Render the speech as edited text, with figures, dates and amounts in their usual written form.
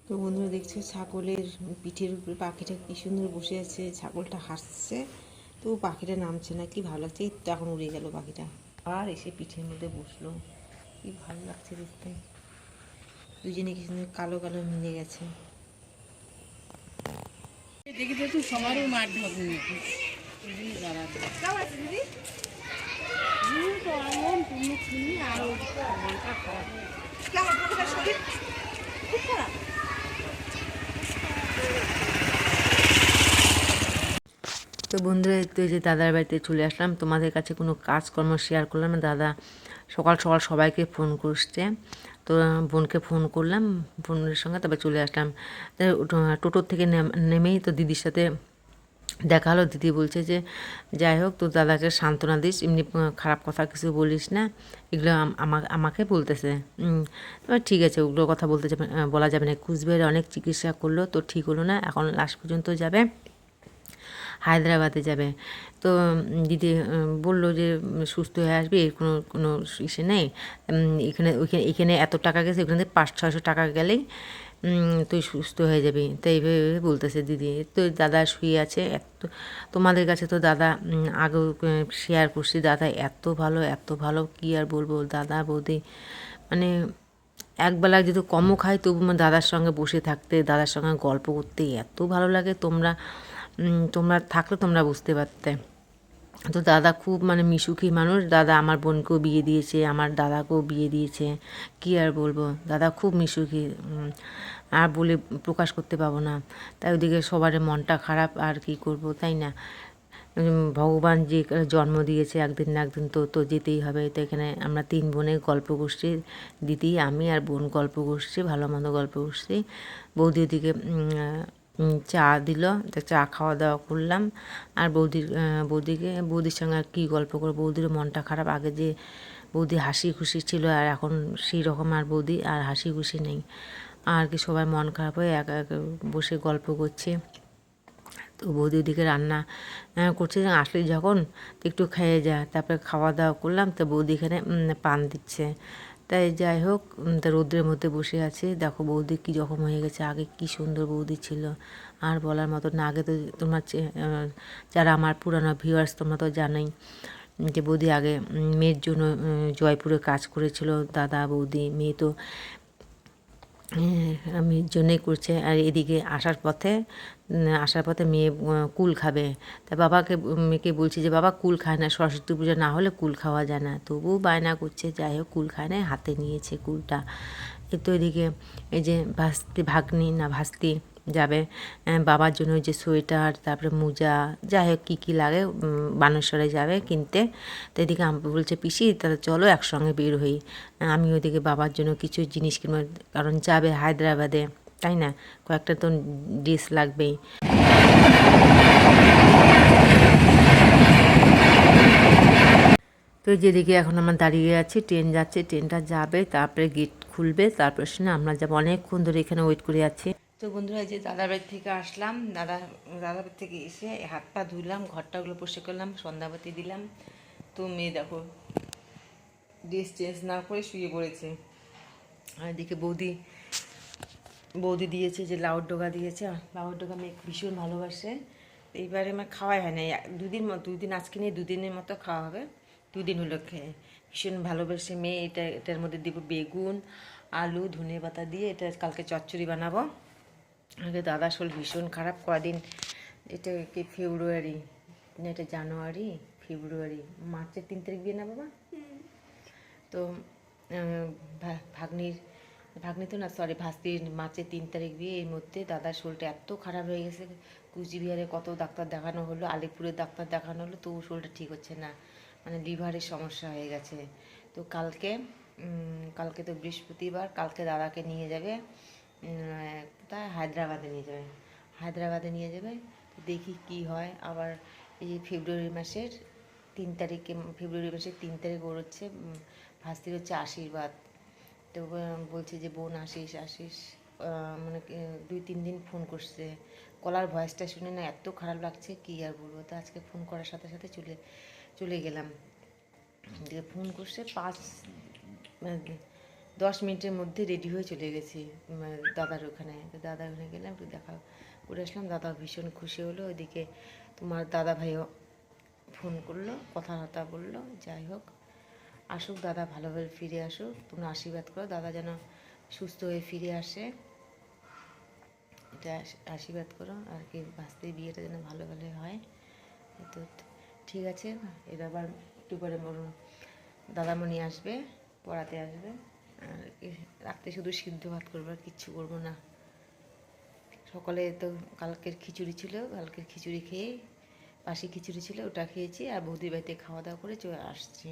তো বন্ধুরা দেখছো ছাগলের পিঠের উপরে পাখিটা কি সুন্দর বসে আছে, ছাগলটা হাসছে, তো পাখিটা নামছে না, কি ভালো লাগছে। এই তো এখন উড়ে গেল পাখিটা, আর এসে পিঠের মধ্যে বসলো, কি ভালো লাগছে দেখতে। দুজনে কি সুন্দর কালো কালো মিলে গেছে। দেখি তো তুই সবারও মাঠ ঢাকবে নাকি দিদি তো এমন তুমি শুনি আর মনটা খারাপ শরীর খুব খারাপ। তো বন্ধুরা তো এই যে দাদার বাড়িতে চলে আসলাম, তোমাদের কাছে কোনো কাজকর্ম শেয়ার করলাম না। দাদা সকাল সকাল সবাইকে ফোন করছে, তো বোনকে ফোন করলাম, বোনের সঙ্গে তারপর চলে আসলাম। টোটোর থেকে নেমেই তো দিদির সাথে দেখা হলো। দিদি বলছে যে যাই হোক, তো দাদাকে সান্ত্বনা দিস, এমনি খারাপ কথা কিছু বলিস না, এগুলো আমাকে বলতেছে। এবার ঠিক আছে, ওগুলো কথা বলতে যাবে, বলা যাবে না। কুচবিহারে অনেক চিকিৎসা করলো, তো ঠিক হলো না, এখন লাস্ট পর্যন্ত যাবে হায়দ্রাবাদে যাবে। তো দিদি বলল যে সুস্থ হয়ে আসবে, এর কোনো কোনো ইসে নেই। এখানে এত টাকা গেছে, ওখানে 500-600 টাকা গেলেই তুই সুস্থ হয়ে যাবি, তো এইভাবে বলতেছে দিদি। তো দাদা শুয়ে আছে, এত তোমাদের কাছে তো দাদা আগেও শেয়ার করছি, দাদা এত ভালো এত ভালো, কী আর বলবো। দাদা বৌদি মানে একবেলা যদি কমও খাই, তবু দাদার সঙ্গে বসে থাকতে, দাদার সঙ্গে গল্প করতে এত ভালো লাগে। তোমরা তোমরা থাকলে তোমরা বুঝতে পারতে। তো দাদা খুব মিশুকি মানুষ। দাদা আমার বোনকেও বিয়ে দিয়েছে, আমার দাদাকেও বিয়ে দিয়েছে, কী আর বলবো। দাদা খুব মিশুকি, আর বলে প্রকাশ করতে পারবো না। তাই ওদিকে সবার মনটা খারাপ, আর কি করব, তাই না। ভগবান যে জন্ম দিয়েছে একদিন না একদিন তো তো যেতেই হবে। তো এখানে আমরা 3 বোনে গল্প করছি, দিদি আমি আর বোন গল্প করছি, ভালো মন্দ গল্প করছি। বৌদি ওদিকে চা দিল, তো চা খাওয়া দাওয়া করলাম। আর বৌদির সঙ্গে আর কী গল্প করবো, বৌদিরও মনটা খারাপ। আগে যে বৌদি হাসি খুশি ছিল, আর এখন সেই রকম আর বৌদি আর হাসি খুশি নেই। আর কি সবাই মন খারাপ হয়ে একা একা বসে গল্প করছে। তো বৌদি ওদিকে রান্না করছে, আসলে যখন তো একটু খেয়ে যায়, তারপরে খাওয়া দাওয়া করলাম। তো বৌদি এখানে পান দিচ্ছে। তাই যাই হোক, তা রৌদ্রের মধ্যে বসে আছে, দেখো বৌদি কী রকম হয়ে গেছে। আগে কি সুন্দর বৌদি ছিল, আর বলার মতো না। আগে তো তোমার যারা আমার পুরানো ভিউয়ার্স, তোমরা তো জানোই যে বৌদি আগে মেয়ের জন্য জয়পুরে কাজ করেছিল। দাদা বৌদি মেয়ে তো আমি জন্যই করছে। আর এদিকে আসার পথে মেয়ে কুল খাবে, তাই মেয়েকে বলছি যে বাবা কুল খায় না, সরস্বতী পূজা না হলে কুল খাওয়া যায় না, তবুও বায়না করছে। যাই হোক, কুল খায় না, হাতে নিয়েছে কুলটা। তো এদিকে এই যে ভাস্তি যাবে বাবার জন্য ওই যে সোয়েটার, তারপরে মোজা, যাই হোক কী কী লাগে বানেশ্বরে যাবে কিনতে। তো এদিকে বলছে পিসি তাহলে চলো একসঙ্গে বের হই। আমি ওইদিকে বাবার জন্য কিছু জিনিস কিনবো, কারণ যাবে হায়দ্রাবাদে, তাই না, কয়েকটা তো ড্রেস লাগবেই। তো যেদিকে এখন আমরা দাঁড়িয়ে আছি, ট্রেন যাচ্ছে, ট্রেনটা যাবে, তারপরে গেট খুলবে, তারপরে শুনে আমরা যাবো। অনেকক্ষণ ধরে এখানে ওয়েট করে আছি। তো বন্ধুরা, যে দাদার বাড়ি থেকে আসলাম, দাদার বাড়ি থেকে এসে হাত পা ধুলাম, ঘরটাগুলো পরিষ্কার করলাম, সন্ধ্যাবাতি দিলাম। তো মেয়ে দেখো ড্রেস চেঞ্জ না করে শুয়ে পড়েছে। আর এদিকে বৌদি দিয়েছে যে লাউর ডোগা দিয়েছে। লাউর ডোগা মেয়ে ভীষণ ভালোবাসে। এইবারে আমার খাওয়াই হয় না, দুদিন আজকে নিয়ে দুদিনের মতো খাওয়া হবে। 2 দিন হলো খেয়ে, ভীষণ ভালোবাসে মেয়ে। এটার মধ্যে দিব বেগুন, আলু, ধনে পাতা দিয়ে, এটা কালকে চচ্চড়ি বানাবো। আগে দাদা শরীর ভীষণ খারাপ কদিন। এটা কি ফেব্রুয়ারি না, এটা জানুয়ারি ফেব্রুয়ারি, মার্চের 3 তারিখ বিয়ে না বাবা। তো ভাগ্নি তো না, সরি ভাস্তির মার্চের 3 তারিখ বিয়ে। এর মধ্যে দাদার শরীরটা এত খারাপ হয়ে গেছে, কুচবিহারে কত ডাক্তার দেখানো হলো, আলিপুরের ডাক্তার দেখানো হলো, তো শরীরটা ঠিক হচ্ছে না, লিভারের সমস্যা হয়ে গেছে। তো কালকে তো বৃহস্পতিবার, কালকে দাদাকে নিয়ে যাবে কোথায়, হায়দ্রাবাদে নিয়ে যাবে। তো দেখি কি হয়। আবার এই ফেব্রুয়ারি মাসের 3 তারিখ ওর হচ্ছে ভাস্তির হচ্ছে আশীর্বাদ। তো বলছে যে বোন আসিস 2-3 দিন ফোন করছে। কলার ভয়েসটা শুনে না এত খারাপ লাগছে, কি আর বলবো। তো আজকে ফোন করার সাথে সাথে চলে গেলাম। ফোন করছে 10 মিনিটের মধ্যে রেডি হয়ে চলে গেছি দাদার ওখানে। তো দাদার ওখানে গেলাম, একটু দেখা করে আসলাম। দাদা ভীষণ খুশি হলো। ওইদিকে তোমার দাদা ভাইও ফোন করলো, কথাবার্তা বললো। যাই হোক, আসুক দাদা, ভালোভাবে ফিরে আসুক। তোমরা আশীর্বাদ করো দাদা যেন সুস্থ হয়ে ফিরে আসে, এটা আশীর্বাদ করো আর কি। বাঁচতে বিয়েটা যেন ভালো ভালো হয়। তো ঠিক আছে, এর আবার একটু পরে দাদামণি আসবে, পড়াতে আসবে। আর রাত্রে শুধু সিদ্ধ ভাত করবো, আর কিচ্ছু করবো না। সকালে তো কালকের খিচুড়ি ছিল, কালকের খিচুড়ি খেয়ে, বাসি খিচুড়ি ছিল, ওটা খেয়েছি। আর বৌদির বাড়িতে খাওয়া দাওয়া করে চলে আসছি।